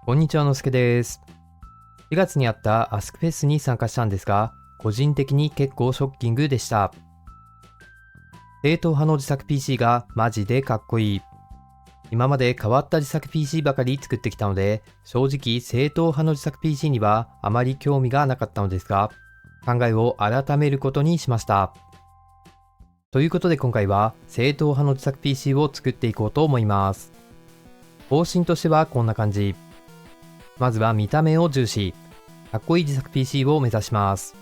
こんにちは、のすけです。4月にあったアスクフェスに参加したんですが、個人的に結構ショッキングでした。正統派の自作 PC がマジでかっこいい。今まで変わった自作 PC ばかり作ってきたので、正直正統派の自作 PC にはあまり興味がなかったのですが、考えを改めることにしました。ということで今回は正統派の自作 PC を作っていこうと思います。方針としてはこんな感じ。まずは見た目を重視。かっこいい自作 PC を目指します。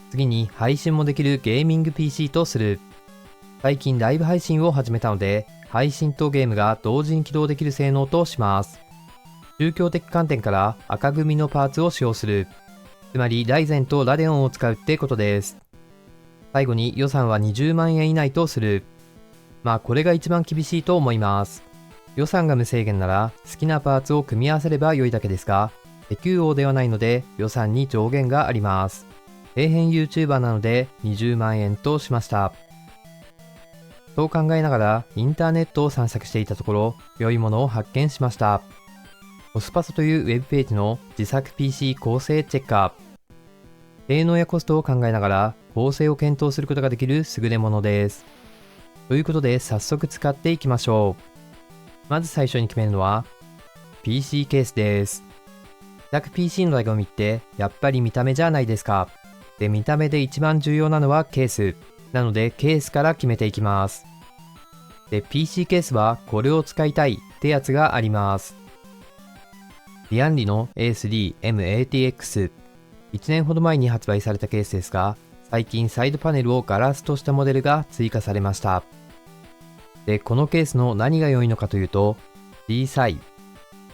次に配信もできるゲーミング PC とする。最近ライブ配信を始めたので、配信とゲームが同時に起動できる性能とします。宗教的観点から赤組のパーツを使用する。つまりライゼンとラデオンを使うってことです。最後に予算は20万円以内とする。これが一番厳しいと思います。予算が無制限なら好きなパーツを組み合わせれば良いだけですが、石油王ではないので予算に上限があります。底辺 YouTuber なので20万円としました。そう考えながらインターネットを散策していたところ、良いものを発見しました。コスパソというウェブページの自作 PC 構成チェッカー。性能やコストを考えながら構成を検討することができる優れものです。ということで早速使っていきましょう。まず最初に決めるのは PC ケースです。自作 PC の醍醐味ってやっぱり見た目じゃないですか。で、見た目で一番重要なのはケース。なのでケースから決めていきます。で、PC ケースはこれを使いたいってやつがあります。リアンリの A3M-ATX。1年ほど前に発売されたケースですが、最近サイドパネルをガラスとしたモデルが追加されました。で、このケースの何が良いのかというと、小さい。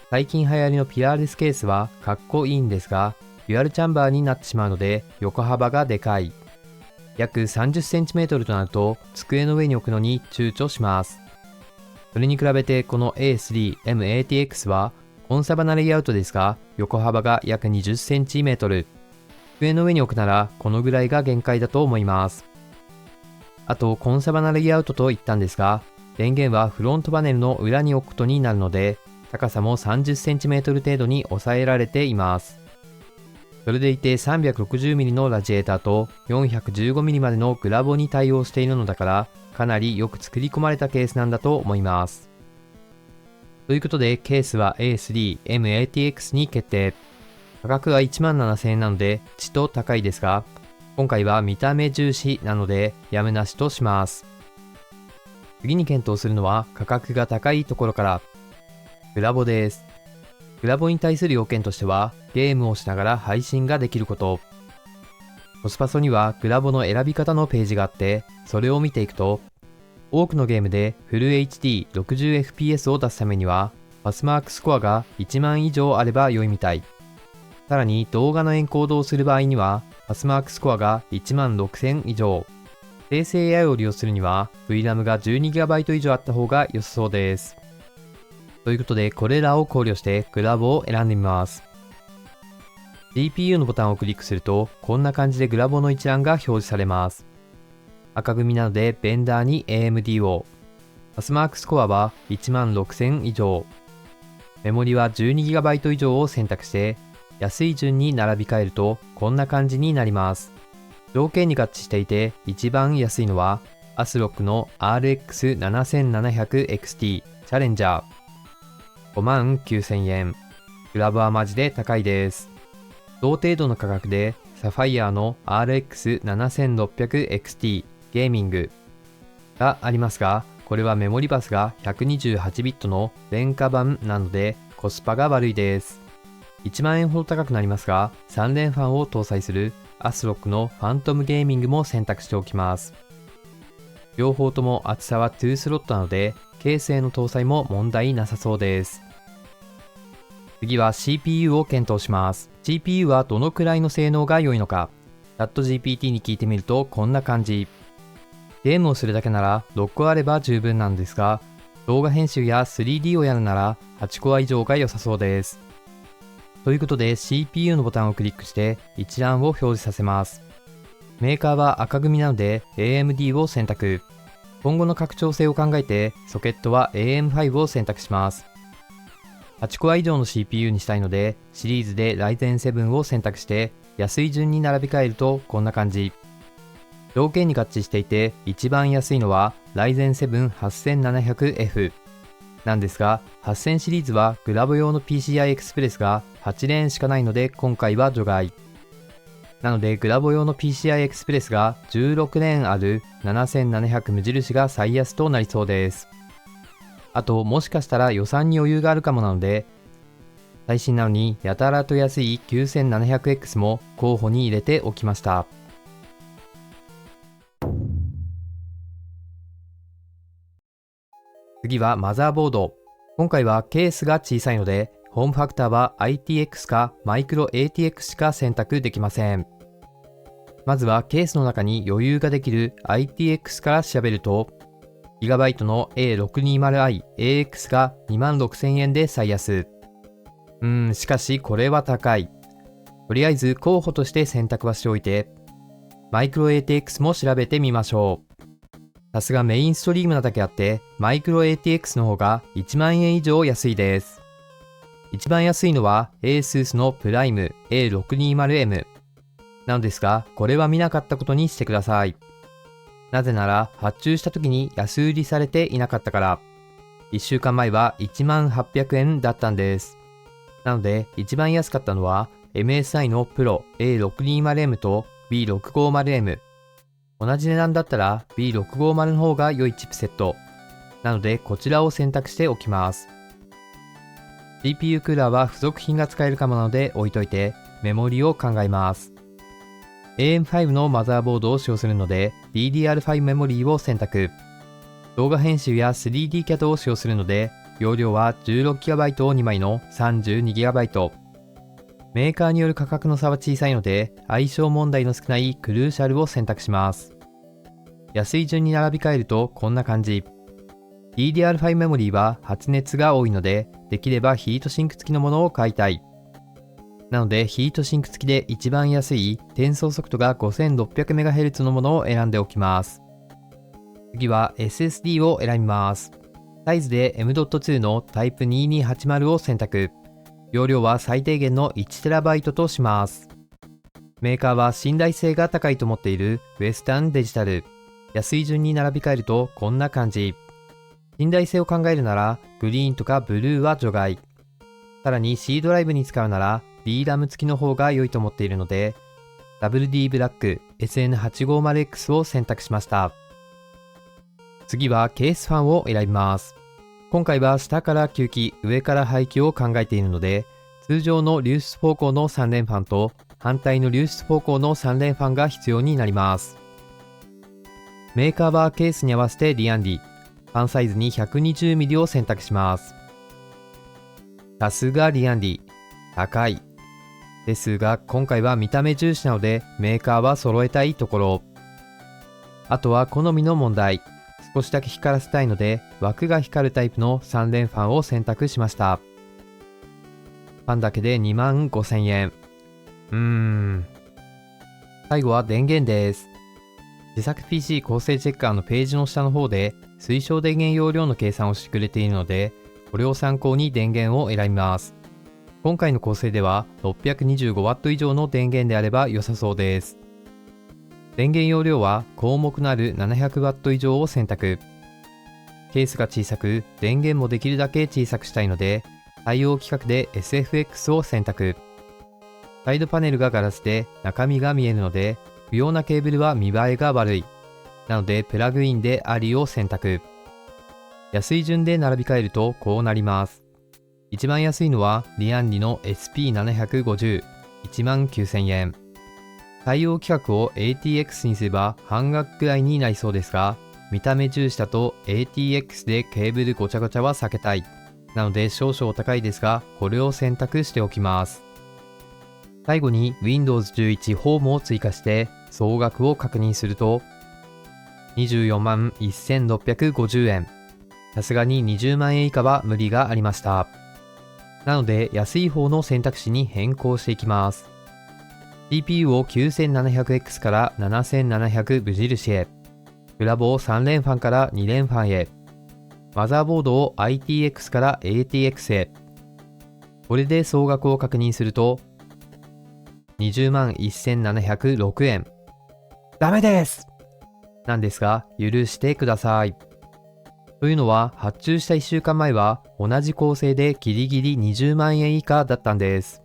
最近流行りのピラーレスケースはかっこいいんですが、デュアルチャンバーになってしまうので横幅がでかい。約 30cm となると机の上に置くのに躊躇します。それに比べてこの A3M-ATX はコンサバなレイアウトですが、横幅が約 20cm。机の上に置くならこのぐらいが限界だと思います。あと、コンサバなレイアウトと言ったんですが、電源はフロントパネルの裏に置くことになるので、高さも 30cm 程度に抑えられています。それでいて 360mm のラジエーターと 415mm までのグラボに対応しているのだから、かなりよく作り込まれたケースなんだと思います。ということで、ケースは A3M-ATX に決定。価格は 17,000 円なので、ちと高いですが、今回は見た目重視なので、やむなしとします。次に検討するのは価格が高いところから。グラボです。グラボに対する要件としては、ゲームをしながら配信ができること。コスパソにはグラボの選び方のページがあって、それを見ていくと、多くのゲームでフル HD60fps を出すためには、パスマークスコアが1万以上あれば良いみたい。さらに動画のエンコードをする場合には、パスマークスコアが1万6000以上。生成 AI を利用するには VRAM が 12GB 以上あった方が良さそうです。ということで、これらを考慮してグラボを選んでみます。GPU のボタンをクリックすると、こんな感じでグラボの一覧が表示されます。赤組なのでベンダーに AMD を。パスマークスコアは1万6000以上。メモリは 12GB 以上を選択して、安い順に並び替えるとこんな感じになります。条件に合致していて一番安いのはアスロックの RX7700XT チャレンジャー。59,000 円。グラボはマジで高いです。同程度の価格でサファイアの RX7600XT ゲーミングがありますが、これはメモリバスが128ビットの廉価版なのでコスパが悪いです。1万円ほど高くなりますが、3連ファンを搭載するアスロックのファントムゲーミングも選択しておきます。両方とも厚さは2スロットなので、ケースへの搭載も問題なさそうです。次は CPU を検討します。CPU はどのくらいの性能が良いのか、ChatGPT に聞いてみるとこんな感じ。ゲームをするだけなら6個あれば十分なんですが、動画編集や 3D をやるなら8コア以上が良さそうです。ということで CPU のボタンをクリックして一覧を表示させます。メーカーは赤組なので AMD を選択。今後の拡張性を考えてソケットは AM5 を選択します。8コア以上の CPU にしたいので、シリーズで Ryzen 7を選択して、安い順に並び替えるとこんな感じ。条件に合致していて、一番安いのは Ryzen 7 8700F。なんですが、8000シリーズはグラボ用の PCI Express が8レーンしかないので今回は除外。なのでグラボ用の PCI Express が16レーンある7700無印が最安となりそうです。あともしかしたら予算に余裕があるかもなので、最新なのにやたらと安い 9700X も候補に入れておきました。次はマザーボード。今回はケースが小さいので、ホームファクターは ITX かマイクロ ATX しか選択できません。まずはケースの中に余裕ができる ITX から調べると、GB の A620i AX が 26,000 円で最安。しかしこれは高い。とりあえず候補として選択はしておいて、マイクロ ATX も調べてみましょう。さすがメインストリームなだけあって、マイクロ ATX の方が1万円以上安いです。一番安いのは ASUS のプライム A620M なのですが、これは見なかったことにしてください。なぜなら発注した時に安売りされていなかったから。1週間前は1800円だったんです。なので一番安かったのは MSI のプロ A620M と B650M。同じ値段だったら B650 の方が良いチップセット。なのでこちらを選択しておきます。CPU クーラーは付属品が使えるかもなので置いといて、メモリを考えます。AM5 のマザーボードを使用するので DDR5 メモリーを選択。動画編集や 3D キャットを使用するので、容量は 16GB を2枚の 32GB。メーカーによる価格の差は小さいので、相性問題の少ないクルーシャルを選択します。安い順に並び替えるとこんな感じ。DDR5 メモリーは発熱が多いので、できればヒートシンク付きのものを買いたい。なのでヒートシンク付きで一番安い転送速度が 5600MHz のものを選んでおきます。次は SSD を選びます。サイズで M.2 のタイプ2280を選択。容量は最低限の 1TB とします。メーカーは信頼性が高いと思っているウェスタンデジタル。安い順に並び替えるとこんな感じ。信頼性を考えるならグリーンとかブルーは除外。さらに C ドライブに使うなら DRAM 付きの方が良いと思っているので WD ブラック SN850X を選択しました。次はケースファンを選びます。今回は下から吸気、上から排気を考えているので、通常の流出方向の3連ファンと反対の流出方向の3連ファンが必要になります。メーカーはケースに合わせてリアンディ、ファンサイズに 120mm を選択します。さすがリアンディ、高い。ですが今回は見た目重視なのでメーカーは揃えたいところ。あとは好みの問題。少しだけ光らせたいので枠が光るタイプの3連ファンを選択しました。ファンだけで25,000円。最後は電源です。自作 PC 構成チェッカーのページの下の方で推奨電源容量の計算をしてくれているので、これを参考に電源を選びます。今回の構成では 625W 以上の電源であれば良さそうです。電源容量は項目のある 700W 以上を選択。ケースが小さく、電源もできるだけ小さくしたいので、対応規格で SFX を選択。サイドパネルがガラスで中身が見えるので、不要なケーブルは見栄えが悪い。なのでプラグインでありを選択。安い順で並び替えるとこうなります。一番安いのはリアンリの SP750、19,000円。対応規格を ATX にすれば半額くらいになりそうですが、見た目重視だと ATX でケーブルごちゃごちゃは避けたい。なので少々高いですが、これを選択しておきます。最後に Windows 11 Home を追加して総額を確認すると、241,650円。さすがに20万円以下は無理がありました。なので安い方の選択肢に変更していきます。CPU を 9700X から7700無印へ。グラボを3連ファンから2連ファンへ。マザーボードを ITX から ATX へ。これで総額を確認すると、20万1706円。ダメですなんですが、許してください。というのは、発注した1週間前は同じ構成でギリギリ20万円以下だったんです。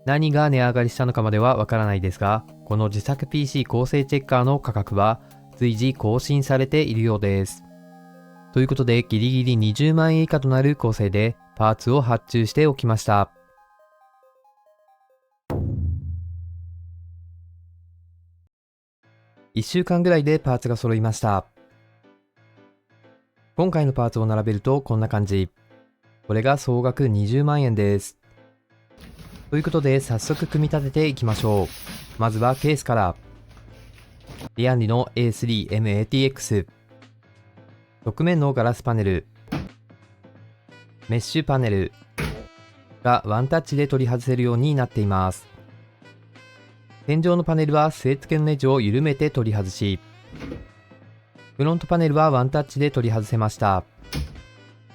何が値上がりしたのかまではわからないですが、この自作 PC 構成チェッカーの価格は随時更新されているようです。ということで、ギリギリ20万円以下となる構成でパーツを発注しておきました。1週間ぐらいでパーツが揃いました。今回のパーツを並べるとこんな感じ。これが総額20万円です。ということで早速組み立てていきましょう。まずはケースから。リアンリの A3MATX。側面のガラスパネル。メッシュパネルがワンタッチで取り外せるようになっています。天井のパネルは据え付けのネジを緩めて取り外し、フロントパネルはワンタッチで取り外せました。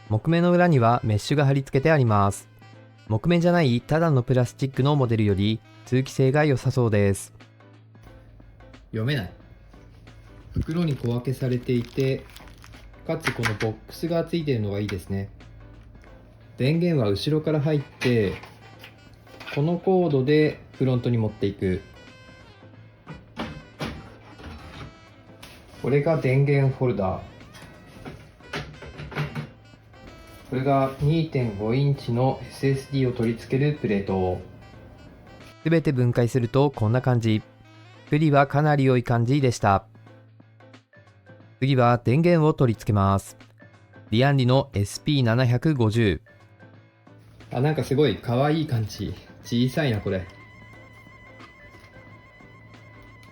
木目の裏にはメッシュが貼り付けてあります。木目じゃないただのプラスチックのモデルより通気性が良さそうです。読めない。袋に小分けされていて、かつこのボックスがついているのがいいですね。電源は後ろから入って、このコードでフロントに持っていく。これが電源ホルダー。これが 2.5 インチの SSD を取り付けるプレート。すべて分解するとこんな感じ。振りはかなり良い感じでした。次は電源を取り付けます。リアンリの SP750。なんかすごい可愛い感じ。小さいなこれ。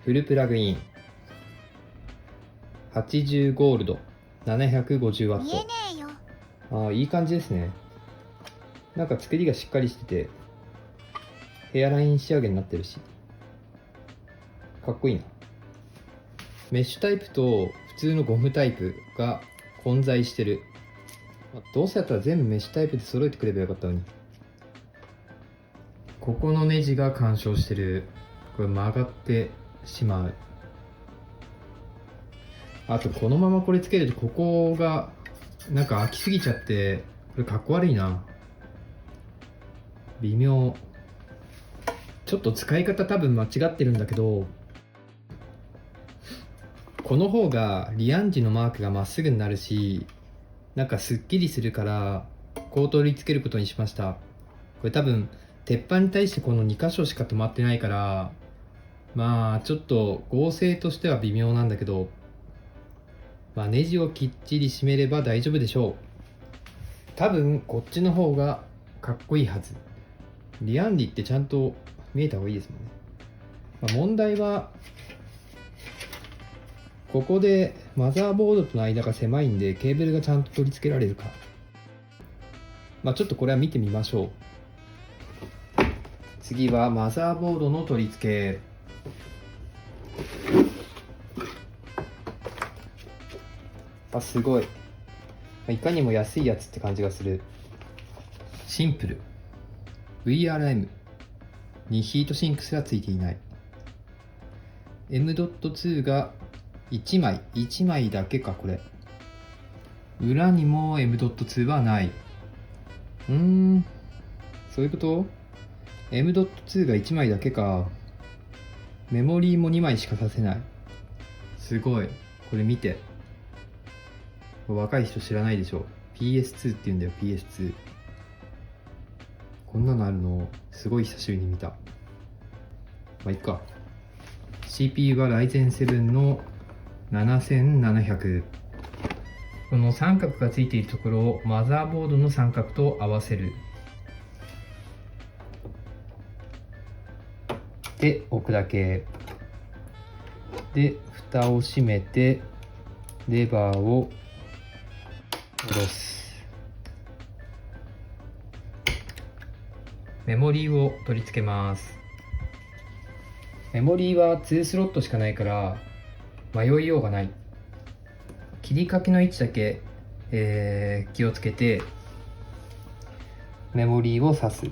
フルプラグイン。80ゴールド。750W。見えねえよ。いい感じですね。なんか作りがしっかりしてて、ヘアライン仕上げになってるし、かっこいいな。メッシュタイプと普通のゴムタイプが混在してる。どうせやったら全部メッシュタイプで揃えてくればよかったのに。ここのネジが干渉してる。これ曲がってしまう。あとこのままこれつけるとここがなんか開きすぎちゃって、これかっこ悪いな。微妙。ちょっと使い方多分間違ってるんだけど、この方がリアンジのマークがまっすぐになるし、なんかすっきりするからこう取り付けることにしました。これ多分鉄板に対してこの2箇所しか止まってないから、まあちょっと合成としては微妙なんだけど、まあネジをきっちり締めれば大丈夫でしょう。多分こっちの方がかっこいいはず。リアンリってちゃんと見えた方がいいですもんね。問題はここでマザーボードとの間が狭いんでケーブルがちゃんと取り付けられるか。ちょっとこれは見てみましょう。次はマザーボードの取り付け。すごい。いかにも安いやつって感じがする。シンプル。VRM にヒートシンクすらついていない。M.2 が1枚だけか、これ。裏にも M.2 はない。そういうこと？ M.2 が1枚だけか。メモリーも2枚しかさせない。すごい。これ見て。若い人知らないでしょ。PS2 って言うんだよ、PS2。こんなのあるの、すごい久しぶりに見た。いっか。CPU は Ryzen 7の7700。この三角がついているところをマザーボードの三角と合わせる。で、置くだけ。で、蓋を閉めて、レバーを下ろす。メモリーを取り付けます。メモリーは2スロットしかないから迷いようがない。切り欠きの位置だけ、気をつけて、メモリーを挿す。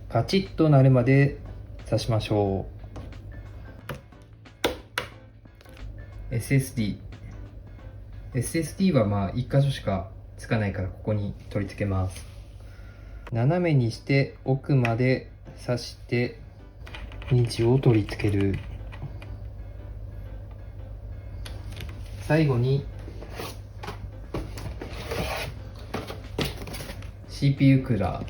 カチッとなるまで挿しましょう。 SSD はまあ1箇所しかつかないからここに取り付けます。斜めにして奥まで挿してネジを取り付ける。最後に CPU クーラー、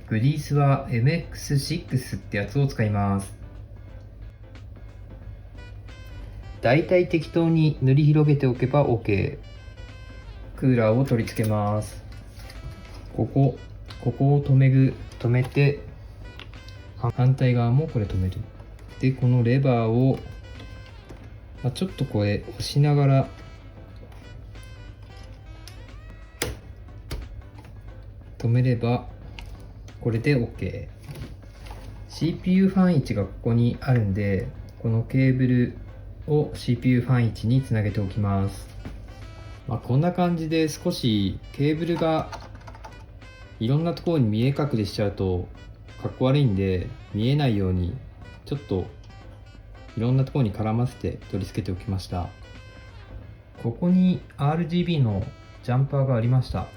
グリースは MX6 ってやつを使います。だいたい適当に塗り広げておけば OK。 クーラーを取り付けます。ここを止めて、反対側もこれ止める。でこのレバーをちょっとこれ押しながら止めればこれで OK。 CPU ファン位置がここにあるんで、このケーブルを CPU ファン位置につなげておきます。こんな感じで少しケーブルがいろんなところに見え隠れしちゃうとかっこ悪いんで、見えないようにちょっといろんなところに絡ませて取り付けておきました。ここに RGB のジャンパーがありました。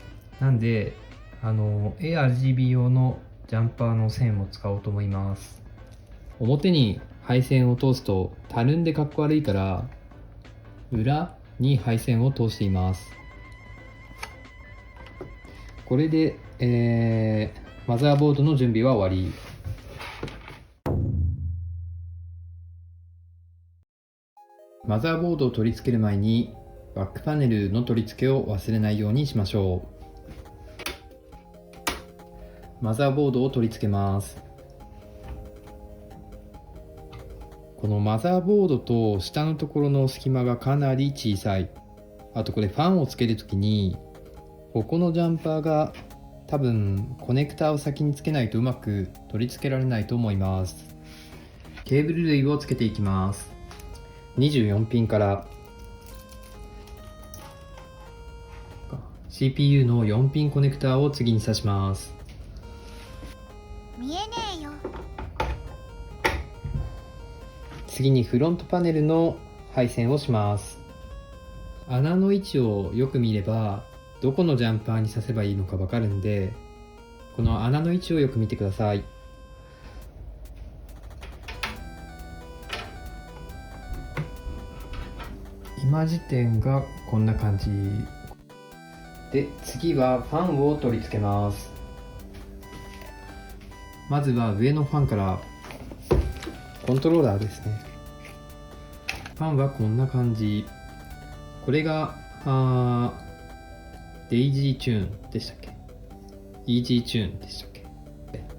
なんでARGB 用のジャンパーの線を使おうと思います。表に配線を通すとたるんでかっこ悪いから裏に配線を通しています。これで、マザーボードの準備は終わり。マザーボードを取り付ける前にバックパネルの取り付けを忘れないようにしましょう。マザーボードを取り付けます。このマザーボードと下のところの隙間がかなり小さい。あとこれファンをつけるときにここのジャンパーが多分コネクターを先につけないとうまく取り付けられないと思います。ケーブル類をつけていきます。24ピンから CPU の4ピンコネクターを次に挿します。見えねえよ。次にフロントパネルの配線をします。穴の位置をよく見ればどこのジャンパーに挿せばいいのか分かるんで、この穴の位置をよく見てください。今時点がこんな感じで、次はファンを取り付けます。まずは上のファンからコントローラーですね。ファンはこんな感じ。これがデイジーチューンでしたっけ、イージーチューンでしたっけ。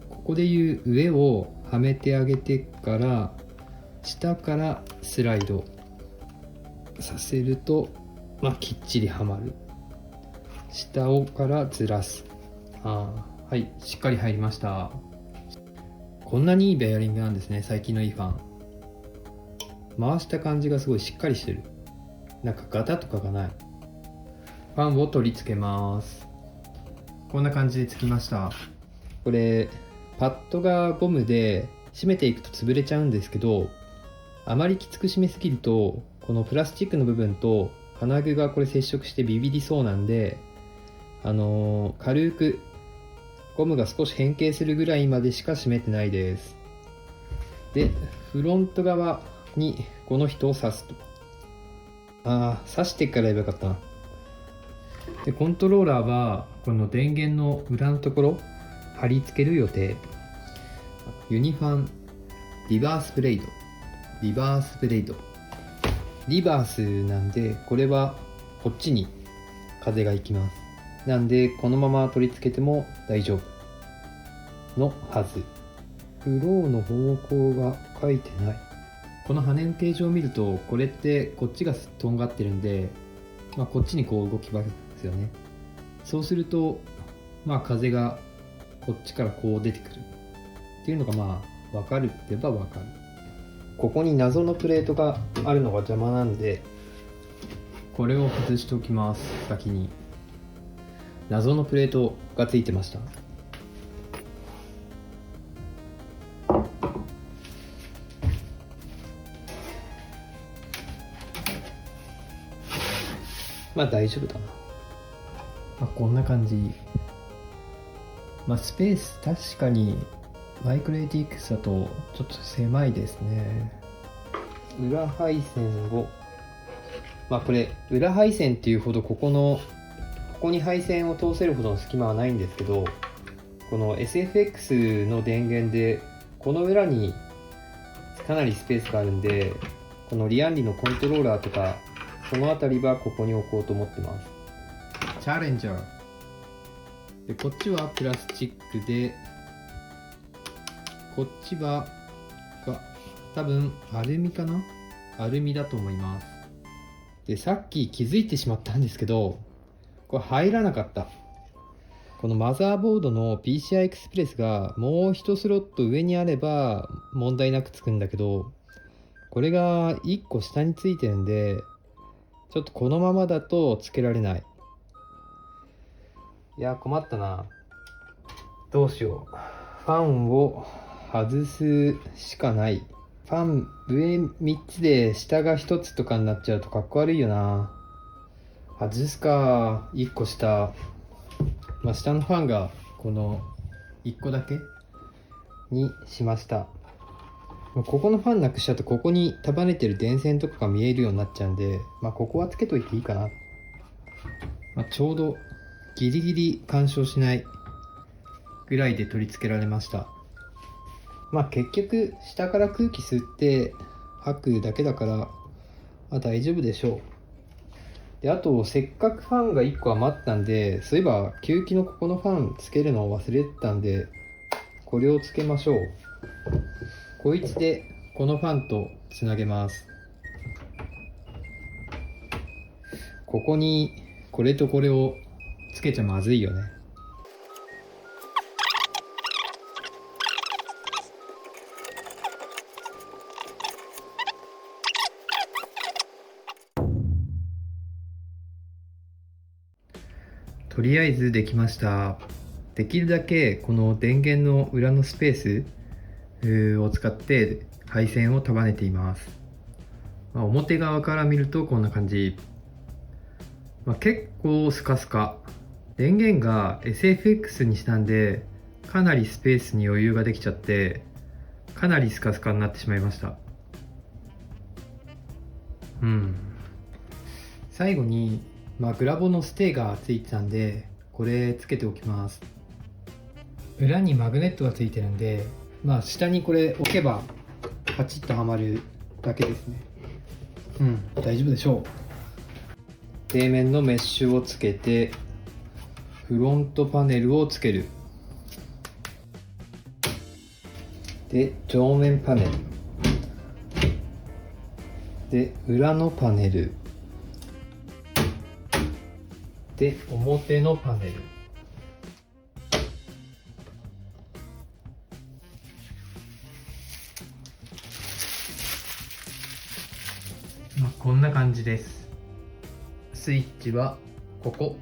ここでいう上をはめてあげてから下からスライドさせると、きっちりはまる。下をからずらす。はい、しっかり入りました。こんなにいいベアリングなんですね、最近のいいファン。回した感じがすごいしっかりしてる。なんかガタとかがない。ファンを取り付けます。こんな感じでつきました。これパッドがゴムで締めていくと潰れちゃうんですけど、あまりきつく締めすぎるとこのプラスチックの部分と金具がこれ接触してビビりそうなんで、軽くゴムが少し変形するぐらいまでしか締めてないです。でフロント側にこの人を刺すと、刺してからやればよかったな。でコントローラーはこの電源の裏のところ貼り付ける予定。ユニファンリバースブレード、リバースなんで、これはこっちに風が行きます。なんでこのまま取り付けても大丈夫のはず。フローの方向が書いてない。この羽の形状を見るとこれってこっちがとんがってるんで、こっちにこう動きますよね。そうすると風がこっちからこう出てくるっていうのが分かるって言えば分かる。ここに謎のプレートがあるのが邪魔なんで、これを外しておきます。先に謎のプレートがついてました。まあ大丈夫だな。こんな感じ。スペース確かにマイクロ ATX だとちょっと狭いですね。裏配線を、これ裏配線っていうほどここに配線を通せるほどの隙間はないんですけど、この SFX の電源でこの裏にかなりスペースがあるんで、このリアンリのコントローラーとかそのあたりはここに置こうと思ってます。チャレンジャーで、こっちはプラスチックで、こっちは多分アルミかな、アルミだと思います。で、さっき気づいてしまったんですけど、これ入らなかった。このマザーボードの PCI Express がもう一スロット上にあれば問題なくつくんだけど、これが1個下についてるんで、ちょっとこのままだとつけられない。いや、困ったな。どうしよう。ファンを外すしかない。ファン上3つで下が1つとかになっちゃうとかっこ悪いよな。外すか。1個下。下のファンがこの1個だけにしました。ここのファンなくしちゃうと、ここに束ねてる電線とかが見えるようになっちゃうんで、ここはつけといていいかな。ちょうどギリギリ干渉しないぐらいで取り付けられました。結局下から空気吸って吐くだけだから、大丈夫でしょう。で、あとせっかくファンが1個余ったんで、そういえば吸気のここのファンつけるのを忘れてたんで、これをつけましょう。こいつでこのファンとつなげます。ここにこれとこれをつけちゃまずいよね。とりあえずできました。できるだけこの電源の裏のスペースを使って配線を束ねています。表側から見るとこんな感じ。結構スカスカ。電源が SFX にしたんで、かなりスペースに余裕ができちゃって、かなりスカスカになってしまいました。最後に、グラボのステーがついてたんで、これつけておきます。裏にマグネットがついてるんで、下にこれ置けばパチッとはまるだけですね。大丈夫でしょう。底面のメッシュをつけて、フロントパネルをつける。で、上面パネル。で、裏のパネル。で、表のパネル。こんな感じです。スイッチはここ。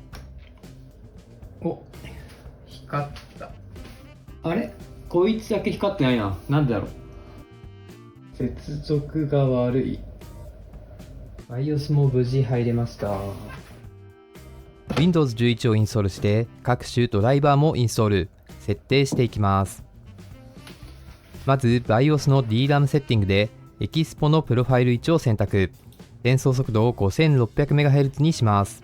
光った。あれ？こいつだけ光ってないな。なんでだろう。接続が悪い。BIOS も無事入れました。Windows 11をインストールして、各種ドライバーもインストール、設定していきます。まず BIOS の DRAM セッティングで、エキスポのプロファイル位置を選択。転送速度を 5600MHz にします。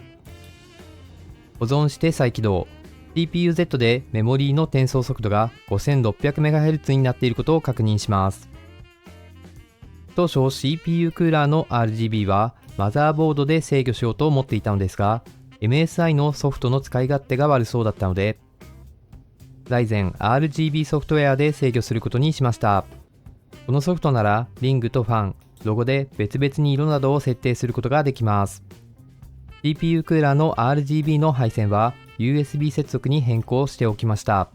保存して再起動。CPU-Z でメモリーの転送速度が 5600MHz になっていることを確認します。当初 CPU クーラーの RGB はマザーボードで制御しようと思っていたのですが、MSI のソフトの使い勝手が悪そうだったので、Ryzen RGB ソフトウェアで制御することにしました。このソフトならリングとファン、ロゴで別々に色などを設定することができます。CPU クーラーの RGB の配線は USB 接続に変更しておきました。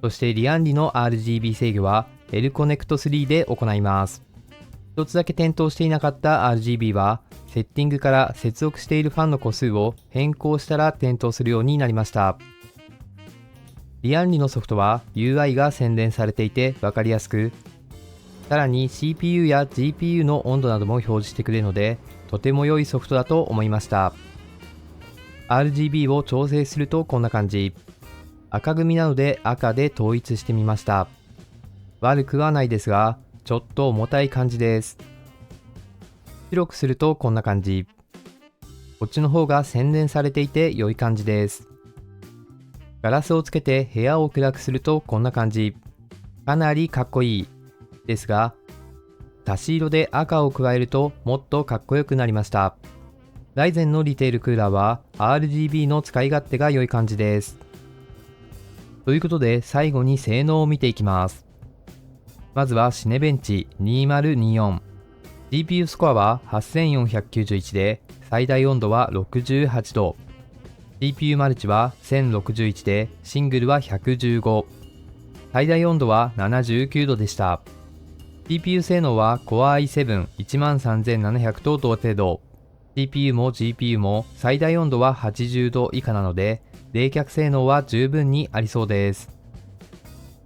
そしてリアンリの RGB 制御は L-Connect 3で行います。一つだけ点灯していなかった RGB は、セッティングから接続しているファンの個数を変更したら点灯するようになりました。リアンリのソフトは UI が洗練されていて分かりやすく、さらに CPU や GPU の温度なども表示してくれるので、とても良いソフトだと思いました。RGB を調整するとこんな感じ。赤組なので赤で統一してみました。悪くはないですが、ちょっと重たい感じです。白くするとこんな感じ。こっちの方が洗練されていて良い感じです。ガラスをつけて部屋を暗くするとこんな感じ。かなりかっこいい。ですが、足し色で赤を加えるともっとかっこよくなりました。ライゼンのリテールクーラーは RGB の使い勝手が良い感じです。ということで最後に性能を見ていきます。まずはシネベンチ2024。GPU スコアは8491で、最大温度は68度。GPU マルチは1061で、シングルは115。最大温度は79度でした。CPU 性能は Core i7-13700 と同程度。CPU も GPU も最大温度は80度以下なので、冷却性能は十分にありそうです。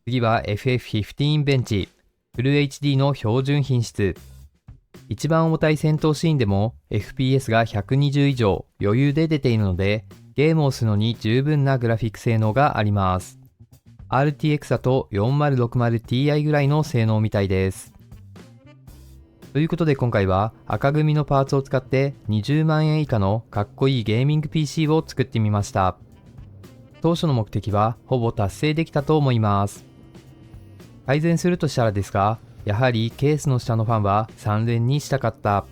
次は FF15 ベンチ。フル HD の標準品質。一番重たい戦闘シーンでも FPS が120以上余裕で出ているので、ゲームをするのに十分なグラフィック性能があります。RTX だと 4060Ti ぐらいの性能みたいです。ということで今回は赤組のパーツを使って20万円以下のかっこいいゲーミング PC を作ってみました。当初の目的はほぼ達成できたと思います。改善するとしたらですが、やはりケースの下のファンは3連にしたかった。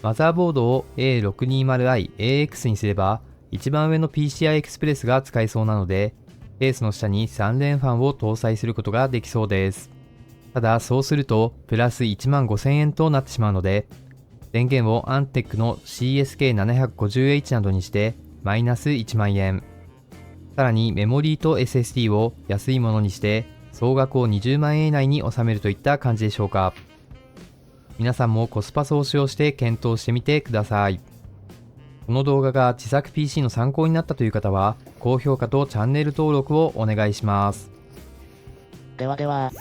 マザーボードを A620iAX にすれば一番上の PCI Express が使えそうなので、ケースの下に3連ファンを搭載することができそうです。ただそうするとプラス15000円となってしまうので、電源を Antec の CSK750H などにしてマイナス1万円。さらにメモリーと SSD を安いものにして総額を20万円以内に収めるといった感じでしょうか。皆さんもコスパ総使用して検討してみてください。この動画が自作 PC の参考になったという方は、高評価とチャンネル登録をお願いします。ではでは。